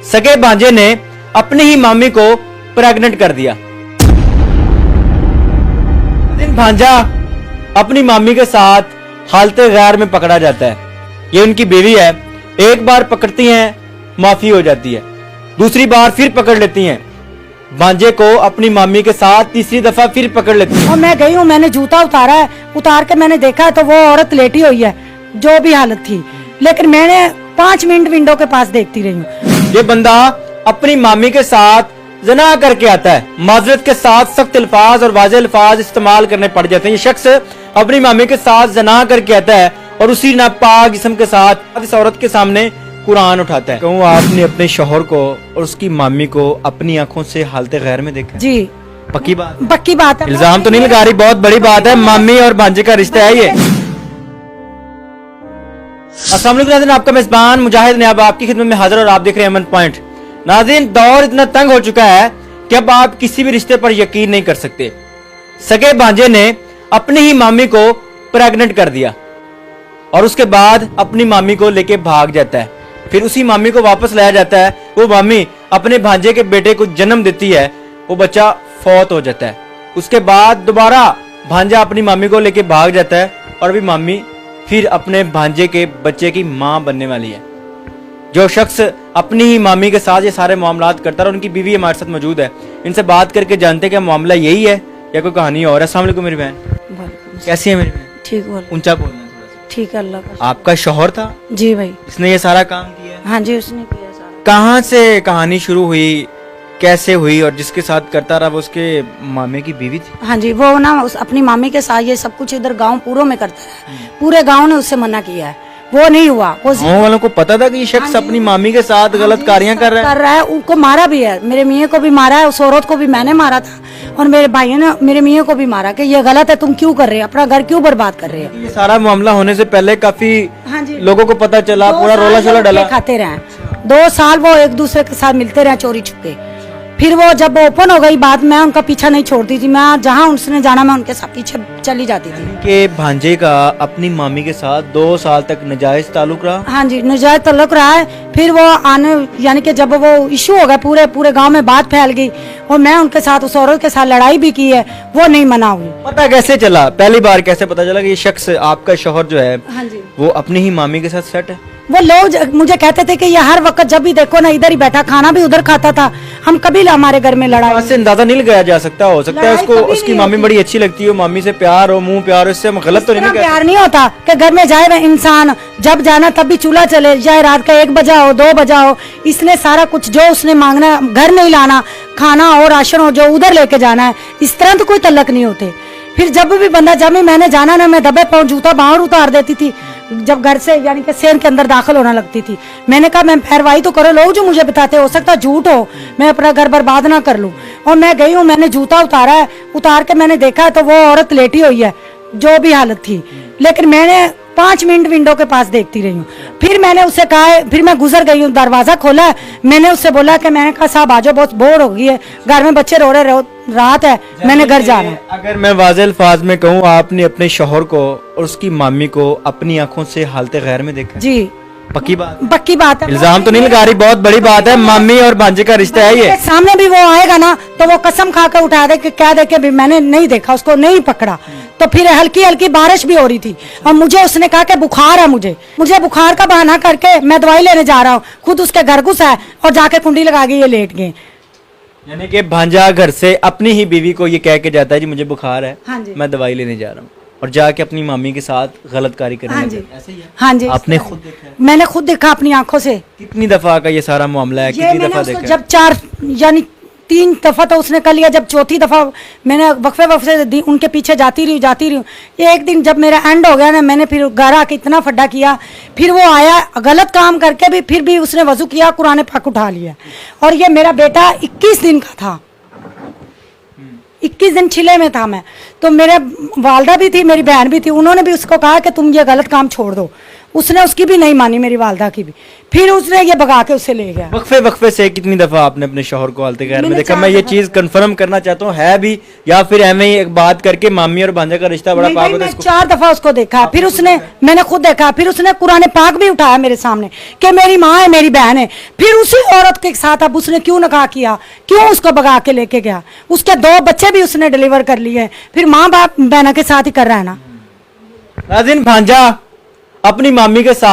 सगे भांजे ने अपनी ही मामी को प्रेग्नेंट कर दिया। भांजा अपनी मामी के साथ हालते गैर में पकड़ा जाता है। ये उनकी बीवी है। एक बार पकड़ती हैं, माफी हो जाती है, दूसरी बार फिर पकड़ लेती हैं। भांजे को अपनी मामी के साथ तीसरी दफा फिर पकड़ लेती है। और मैं गई हूँ, मैंने जूता उतारा है, उतार के मैंने देखा है तो वो औरत लेटी हुई है जो भी हालत थी, लेकिन मैंने 5 मिनट विंडो के पास देखती रही हूँ। ये बंदा अपनी मामी के साथ जना करके आता है। माजरत के साथ सख्त अल्फाज और वाज़ेह अल्फाज इस्तेमाल करने पड़ जाते हैं। ये शख्स अपनी मामी के साथ जना करके आता है और उसी नापाक जिस्म के साथ इस औरत के सामने कुरान उठाता है। कहूँ आपने अपने शौहर को और उसकी मामी को अपनी आंखों से हालते गैर में देखा? जी पक्की बात? पक्की बात है। इल्जाम तो नहीं लगा रही, बहुत बड़ी बात है। मामी और भांजे का रिश्ता है ये। अस्सलाम वालेकुम नाज़रीन, आपका मेजबान मुजाहिद ने अब आपकी खिदमत में हाजिर और आप देख रहे हैं अमन पॉइंट। नाज़रीन, दौर इतना तंग हो चुका है कि अब आप किसी भी रिश्ते पर यकीन नहीं कर सकते। सगे भांजे ने अपनी ही मामी को प्रेग्नेंट कर दिया और उसके बाद अपनी मामी को लेके भाग जाता है। फिर उसी मामी को वापस लाया जाता है। वो मामी अपने भांजे के बेटे को जन्म देती है, वो बच्चा फौत हो जाता है। उसके बाद दोबारा भांजा अपनी मामी को लेके भाग जाता है और अभी मामी फिर अपने भांजे के बच्चे की माँ बनने वाली है। जो शख्स अपनी ही मामी के साथ ये सारे मामलात करता है और उनकी बीवी हमारे साथ मौजूद है, इनसे बात करके जानते हैं कि मामला यही है या कोई कहानी और है। अस्सलाम वालेकुम मेरी बहन, कैसी है मेरी बहन? ठीक बोल। ऊंचा बोलना थोड़ा सा। ठीक है, अल्लाह का। आपका शौहर था? जी भाई। इसने ये सारा काम किया? हाँ जी, उसने किया सारा। कहाँ से कहानी शुरू हुई, कैसे हुई और जिसके साथ करता रहा वो उसके मामे की बीवी थी? हाँ जी, वो ना अपनी मामी के साथ ये सब कुछ इधर गांव पूरों में करता है। पूरे गांव ने उससे मना किया है, वो नहीं हुआ। वो गाँव वालों को पता था कि ये शख्स अपनी मामी के साथ गलत कारियां कर रहा है? उनको मारा भी है, मेरे मियाँ को भी मारा है, उस औरत को भी मैंने मारा था और मेरे भाइयों ने मेरे मियाँ को भी मारा कि ये गलत है, तुम क्यों कर रहे हो, अपना घर क्यों बर्बाद कर रहे हो। ये सारा मामला होने से पहले काफी हाँ जी, लोगों को पता चला, पूरा रोला शोला डला। खाते रहे 2 साल, वो एक दूसरे के साथ मिलते रहे चोरी छुपे। फिर वो जब ओपन हो गई बात, मैं उनका पीछा नहीं छोड़ती थी, मैं जहाँ उसने जाना मैं उनके साथ पीछे चली जाती थी। कि भांजे का अपनी मामी के साथ 2 साल तक नाजायज ताल्लुक रहा? हाँ जी, नाजायज ताल्लुक रहा है। फिर वो आने यानी कि जब वो इशू हो गया, पूरे गांव में बात फैल गई और मैं उनके साथ उस औरत के साथ लड़ाई भी की है, वो नहीं मना हुई। पता कैसे चला, पहली बार कैसे पता चला कि ये शख्स आपका शौहर जो है हाँ जी, वो अपनी ही मामी के साथ सेट है? वो लोग मुझे कहते थे कि ये हर वक्त जब भी देखो ना इधर ही बैठा, खाना भी उधर खाता था, हम कभी हमारे घर में लड़ाई से अंदाजा नहीं लगाया जा सकता। हो सकता है लड़ाई उसको कभी उसकी नहीं मामी होती। बड़ी अच्छी लगती है, मामी से प्यार हो, मुंह प्यार हो, इससे हम गलत तो नहीं इतना कहते। प्यार नहीं होता कि घर में जाए वह इंसान, जब जाना तब भी चूल्हा चले जाए, रात का 1 बजा हो 2 बजा हो, इसलिए सारा कुछ जो उसने मांगना, घर नहीं लाना, खाना और राशन हो जो उधर लेके जाना है, इस तरह तो कोई तल्लक नहीं होते। फिर जब भी बंदा, जब भी मैंने जाना ना, मैं दबे पाँव जूता बाहर उतार देती थी जब घर से यानी कि सेन के अंदर दाखिल होना लगती थी। मैंने कहा मैं पैरवाई तो करो, लोग जो मुझे बताते, हो सकता झूठ हो, मैं अपना घर बर्बाद ना कर लूं। और मैं गई हूँ, मैंने जूता उतारा है, उतार के मैंने देखा है तो वो औरत लेटी हुई है जो भी हालत थी, लेकिन मैंने 5 मिनट विंडो के पास देखती रही हूँ। फिर मैंने उससे कहा, फिर मैं गुजर गई हूँ, दरवाजा खोला, मैंने उससे बोला कि मैंने कहा साहब आ जाओ, बहुत बोर हो गई है, घर में बच्चे रो रहे, रात है, मैंने घर जाना है। अगर मैं वाज़ेह अल्फाज में कहूँ, आपने अपने शौहर को और उसकी मामी को अपनी आंखों से हालते गैर में देखा? जी पक्की बात? पक्की बात है। इल्जाम तो नहीं लगा रही, बहुत बड़ी बात है। मामी और भांजे का रिश्ता है ये। सामने भी वो आएगा ना तो वो कसम खा कर उठा दे कि क्या देखे भी मैंने नहीं देखा, उसको नहीं पकड़ा। तो फिर हल्की हल्की बारिश भी हो रही थी और मुझे उसने कहा कि बुखार है, मुझे बुखार का बहाना करके मैं दवाई लेने जा रहा हूँ, खुद उसके घर घुसा है और जाके कुंडी लगा के ये लेट गए। यानी कि भांजा घर से अपनी ही बीवी को ये कह के जाता है जी मुझे बुखार है, हाँ जी, मैं दवाई लेने जा रहा हूँ, और जाके अपनी मामी के साथ गलत कार्य करने हाँ लगे। जी, ऐसे ही है? हाँ जी, आपने खुद देखा है? मैंने खुद देखा अपनी आंखों से। कितनी दफा का ये सारा मामला है, ये कितनी मैंने दफा उसको देखा? जब 4 यानी 3 दफा तो उसने कर लिया, जब चौथी दफा मैंने वक्फे उनके पीछे जाती रही। एक दिन जब मेरा एंड हो गया ना, मैंने फिर घर आके इतना फड्डा किया, फिर वो आया गलत काम करके भी, फिर भी उसने वजू किया, कुरान पाक उठा लिया। और ये मेरा बेटा 21 दिन का था, 21 दिन छिले में था मैं, तो मेरे वालदा भी थी, मेरी बहन भी थी, उन्होंने भी उसको कहा कि तुम ये गलत काम छोड़ दो। उसने उसकी भी नहीं मानी, मेरी वालदा की भी। फिर उसने ये भगा के उसे ले गया। वक्फे वक्फे से कितनी दफा आपने अपने शोहर को हालते गैर में मैंने देखा? 4 मैं ये दफा चीज कंफर्म करना चाहता हूँ, है भी या फिर एवं ही एक बात करके मामी और भांजे का रिश्ता बड़ा नहीं पाक भाई, होता है मैं इसको? 4 दफा उसको देखा। फिर उसने, मैंने खुद देखा, फिर उसने कुरान पाक भी उठाया मेरे सामने कि मेरी माँ है, मेरी बहन है। फिर उसी औरत के साथ अब उसने क्यों निकाह किया, क्यों उसको भगा के लेके गया? उसके 2 बच्चे भी उसने डिलीवर कर लिए, फिर माँ बाप बहना के साथ ही कर रहा है ना। नाज़रीन, भांजा अपनी मामी के साथ